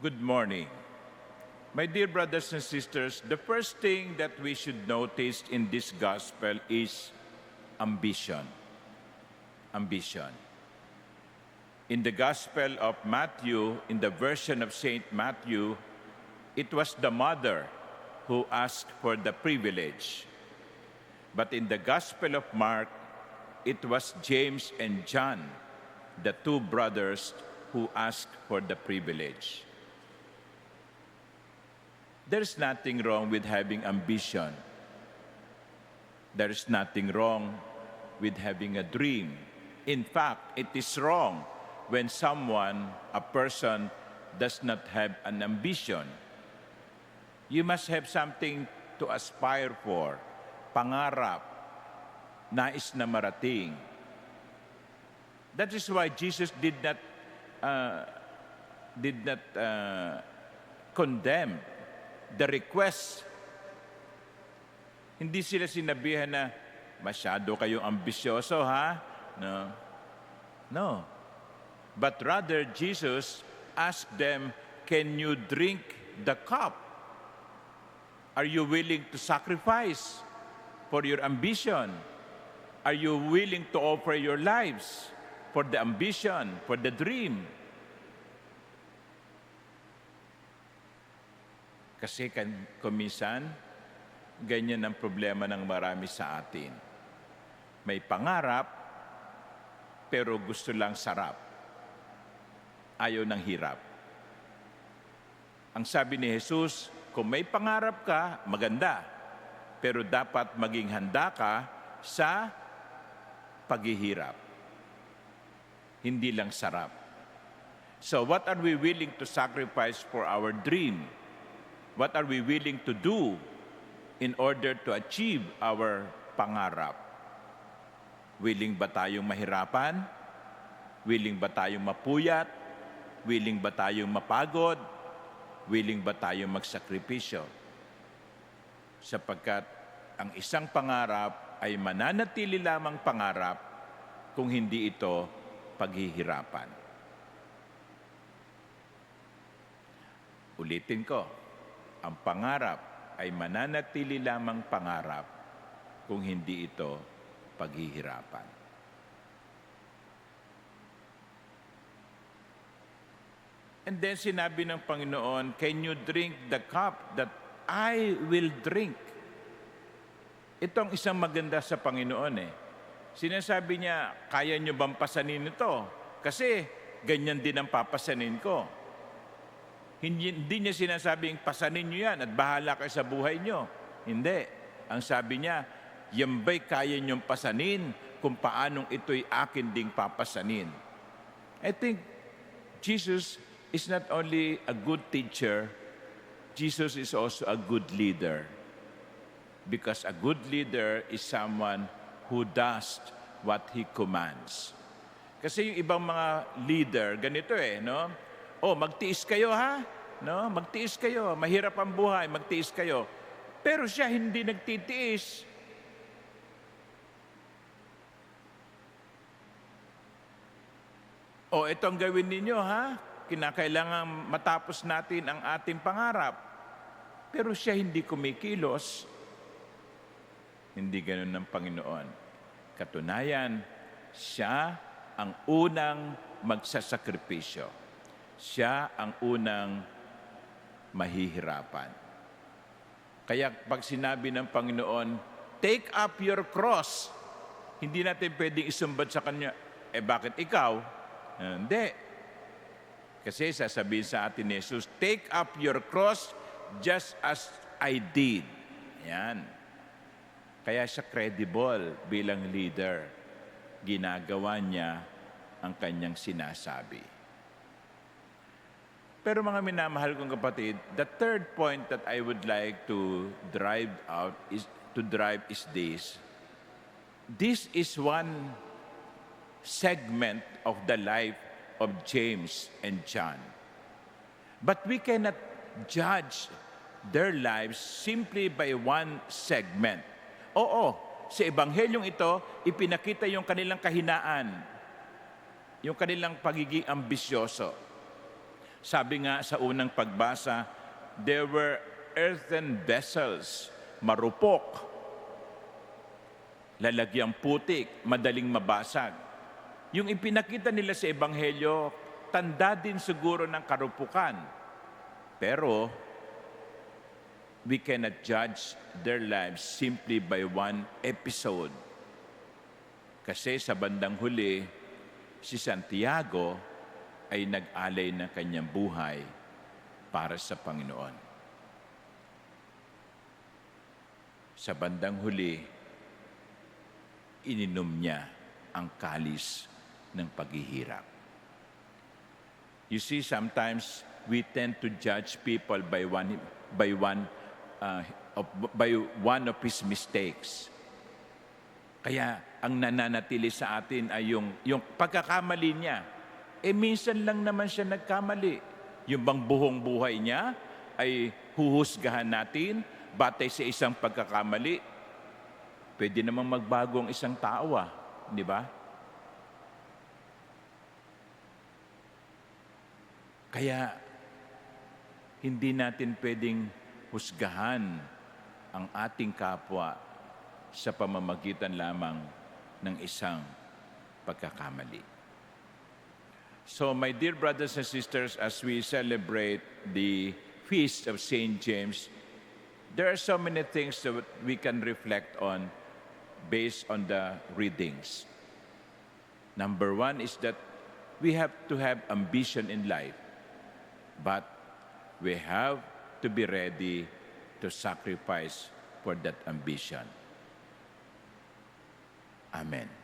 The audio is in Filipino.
Good morning. My dear brothers and sisters, the first thing that we should notice in this gospel is ambition. Ambition. In the Gospel of Matthew, in the version of Saint Matthew, it was the mother who asked for the privilege. But in the Gospel of Mark, it was James and John, the two brothers, who asked for the privilege. There's nothing wrong with having ambition. There's nothing wrong with having a dream. In fact, it is wrong when a person, does not have an ambition. You must have something to aspire for, pangarap, nais na marating. That is why Jesus did not condemn the request. Hindi sila sinabihan na, masyado kayong ambisyoso, ha? No. But rather, Jesus asked them, can you drink the cup? Are you willing to sacrifice for your ambition? Are you willing to offer your lives for the ambition, for the dream? Kasi kuminsan, ganyan ang problema ng marami sa atin. May pangarap, pero gusto lang sarap. Ayaw ng hirap. Ang sabi ni Jesus, kung may pangarap ka, maganda. Pero dapat maging handa ka sa paghihirap. Hindi lang sarap. So what are we willing to sacrifice for our dream? What are we willing to do in order to achieve our pangarap? Willing ba tayong mahirapan? Willing ba tayong mapuyat? Willing ba tayong mapagod? Willing ba tayong magsakripisyo? Sapagkat ang isang pangarap ay mananatili lamang pangarap kung hindi ito paghihirapan. Ulitin ko, ang pangarap ay mananatili lamang pangarap kung hindi ito paghihirapan. And then sinabi ng Panginoon, can you drink the cup that I will drink? Ito ang isang maganda sa Panginoon eh. Sinasabi niya, kaya niyo bang pasanin ito? Kasi ganyan din ang papasanin ko. Hindi niya sinasabing pasanin niyo yan at bahala kayo sa buhay niyo. Hindi. Ang sabi niya, yan ba'y kaya niyong pasanin kung paanong ito'y akin ding papasanin? I think Jesus is not only a good teacher, Jesus is also a good leader. Because a good leader is someone who does what he commands. Kasi yung ibang mga leader, ganito no? Oh, magtiis kayo ha? No? Magtiis kayo. Mahirap ang buhay, magtiis kayo. Pero siya hindi nagtitiis. Oh, itong gawin ninyo ha? Kinakailangan matapos natin ang ating pangarap. Pero siya hindi kumikilos. Hindi ganun ng Panginoon. Katunayan, siya ang unang magsasakripisyo. Siya ang unang mahihirapan. Kaya pag sinabi ng Panginoon, take up your cross, hindi natin pwedeng isumbat sa Kanya, bakit ikaw? Hindi. Kasi sasabihin sa atin ni Jesus, take up your cross just as I did. Yan. Kaya siya credible bilang leader. Ginagawa niya ang kanyang sinasabi. Pero mga minamahal kong kapatid, the third point that I would like to drive is this. This is one segment of the life of James and John. But we cannot judge their lives simply by one segment. Oo, sa Ebanghelyong ito, ipinakita yung kanilang kahinaan, yung kanilang pagiging ambisyoso. Sabi nga sa unang pagbasa, there were earthen vessels, marupok, lalagyang putik, madaling mabasag. Yung ipinakita nila sa Ebanghelyo, tanda din siguro ng karupukan. Pero, we cannot judge their lives simply by one episode. Kasi sa bandang huli, si Santiago ay nag-alay ng kanyang buhay para sa Panginoon. Sa bandang huli, ininom niya ang kalis ng paghihirap. You see, sometimes we tend to judge people by one of his mistakes. Kaya ang nananatili sa atin ay yung pagkakamali niya. Minsan lang naman siya nagkamali. Yung bang buhong buhay niya ay huhusgahan natin batay sa isang pagkakamali. Pwede namang magbago ang isang tao, di ba? Kaya hindi natin pwedeng husgahan ang ating kapwa sa pamamagitan lamang ng isang pagkakamali. So, my dear brothers and sisters, as we celebrate the Feast of St. James, there are so many things that we can reflect on based on the readings. Number one is that we have to have ambition in life, but we have to be ready to sacrifice for that ambition. Amen.